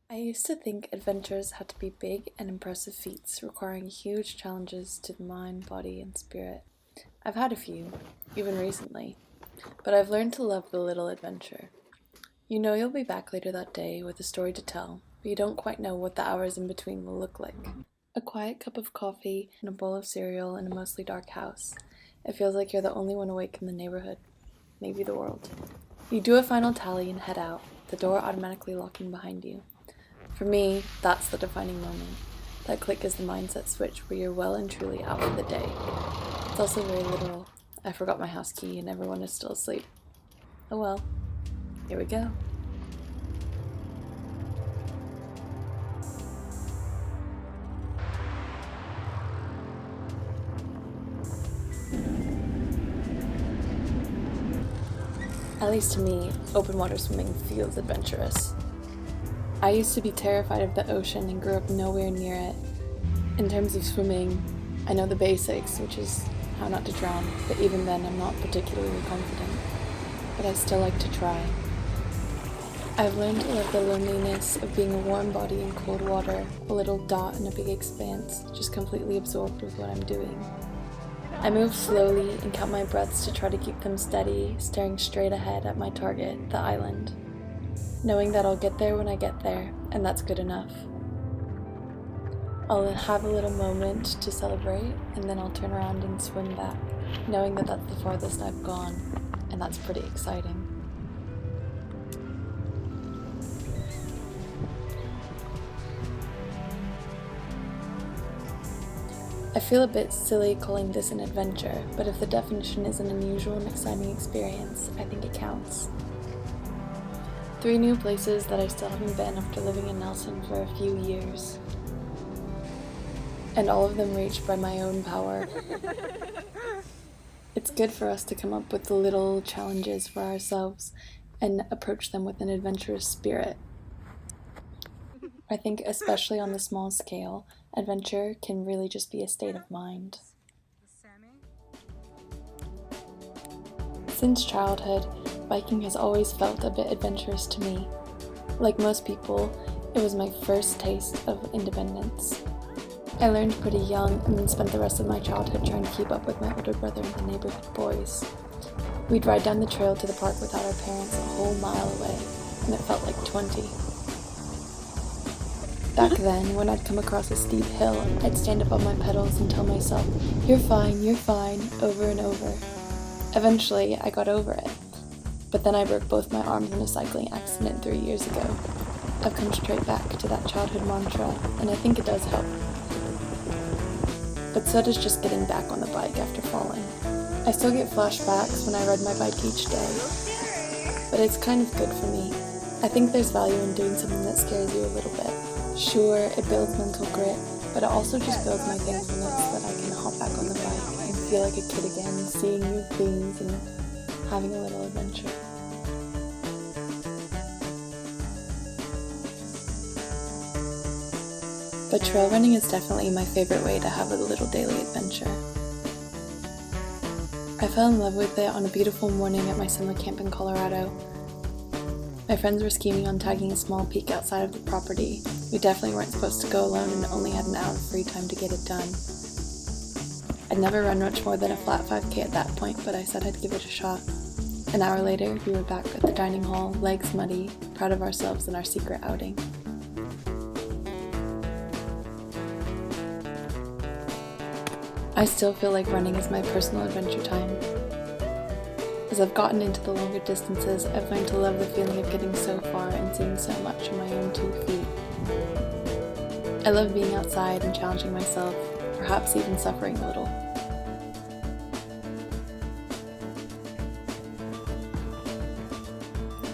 I used to think adventures had to be big and impressive feats requiring huge challenges to the mind, body, and spirit. I've had a few, even recently, but I've learned to love the little adventure. You know you'll be back later that day with a story to tell, but you don't quite know what the hours in between will look like. A quiet cup of coffee and a bowl of cereal in a mostly dark house. It feels like you're the only one awake in the neighborhood, maybe the world. You do a final tally and head out, the door automatically locking behind you. For me, that's the defining moment. That click is the mindset switch where you're well and truly out for the day. It's also very literal. I forgot my house key and everyone is still asleep. Oh well, here we go. At least to me, open water swimming feels adventurous. I used to be terrified of the ocean and grew up nowhere near it. In terms of swimming, I know the basics, which is how not to drown, but even then I'm not particularly confident. But I still like to try. I've learned to love the loneliness of being a warm body in cold water, a little dot in a big expanse, just completely absorbed with what I'm doing. I move slowly and count my breaths to try to keep them steady, staring straight ahead at my target, the island. Knowing that I'll get there when I get there, and that's good enough. I'll have a little moment to celebrate, and then I'll turn around and swim back, knowing that that's the farthest I've gone, and that's pretty exciting. I feel a bit silly calling this an adventure, but if the definition is an unusual and exciting experience, I think it counts. 3 new places that I still haven't been after living in Nelson for a few years. And all of them reached by my own power. It's good for us to come up with the little challenges for ourselves and approach them with an adventurous spirit. I think especially on the small scale, adventure can really just be a state of mind. Since childhood, biking has always felt a bit adventurous to me. Like most people, it was my first taste of independence. I learned pretty young and then spent the rest of my childhood trying to keep up with my older brother and the neighborhood boys. We'd ride down the trail to the park without our parents a whole mile away, and it felt like 20. Back then, when I'd come across a steep hill, I'd stand up on my pedals and tell myself, you're fine, over and over. Eventually, I got over it. But then I broke both my arms in a cycling accident 3 years ago. I've come straight back to that childhood mantra, and I think it does help. But so does just getting back on the bike after falling. I still get flashbacks when I ride my bike each day, but it's kind of good for me. I think there's value in doing something that scares you a little bit. Sure, it builds mental grit, but it also just builds my thankfulness that I can hop back on the bike and feel like a kid again, seeing new things and having a little adventure. But trail running is definitely my favorite way to have a little daily adventure. I fell in love with it on a beautiful morning at my summer camp in Colorado. My friends were scheming on tagging a small peak outside of the property. We definitely weren't supposed to go alone and only had an hour of free time to get it done. I'd never run much more than a flat 5K at that point, but I said I'd give it a shot. An hour later, we were back at the dining hall, legs muddy, proud of ourselves and our secret outing. I still feel like running is my personal adventure time. As I've gotten into the longer distances, I've learned to love the feeling of getting so far and seeing so much on my own 2 feet. I love being outside and challenging myself, perhaps even suffering a little.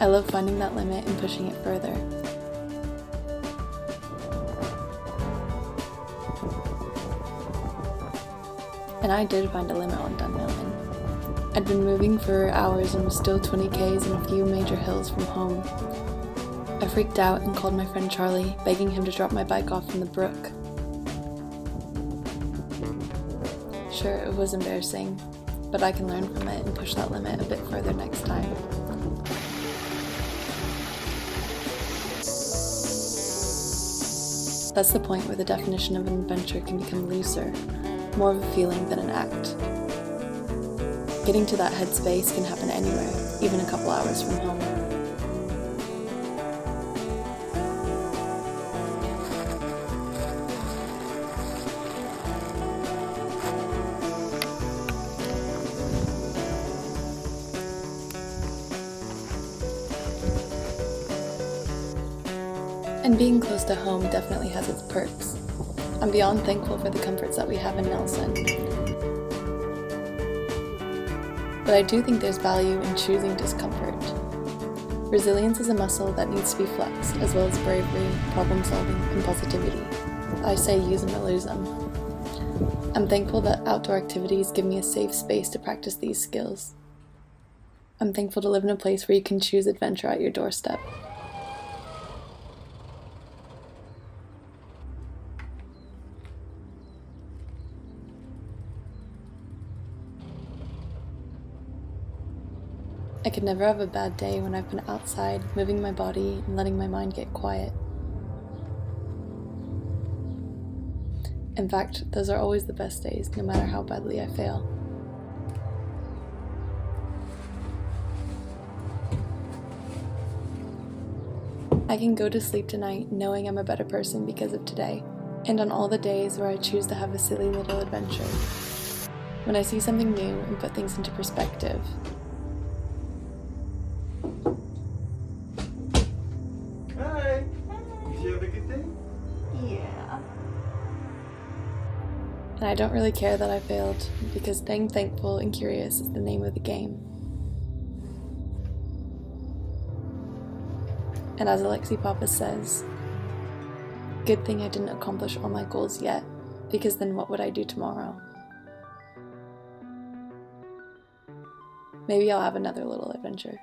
I love finding that limit and pushing it further. And I did find a limit on Dunn Mountain. I'd been moving for hours and was still 20 Ks and a few major hills from home. I freaked out and called my friend Charlie, begging him to drop my bike off in the brook. Sure, it was embarrassing, but I can learn from it and push that limit a bit further next time. That's the point where the definition of an adventure can become looser, more of a feeling than an act. Getting to that headspace can happen anywhere, even a couple hours from home. And being close to home definitely has its perks. I'm beyond thankful for the comforts that we have in Nelson. But I do think there's value in choosing discomfort. Resilience is a muscle that needs to be flexed, as well as bravery, problem solving, and positivity. I say use them or lose them. I'm thankful that outdoor activities give me a safe space to practice these skills. I'm thankful to live in a place where you can choose adventure at your doorstep. I could never have a bad day when I've been outside, moving my body and letting my mind get quiet. In fact, those are always the best days, no matter how badly I fail. I can go to sleep tonight knowing I'm a better person because of today, and on all the days where I choose to have a silly little adventure. When I see something new and put things into perspective. Hi! Did you have a good day? Yeah. And I don't really care that I failed, because staying thankful and curious is the name of the game. And as Alexi Papa says, good thing I didn't accomplish all my goals yet, because then what would I do tomorrow? Maybe I'll have another little adventure.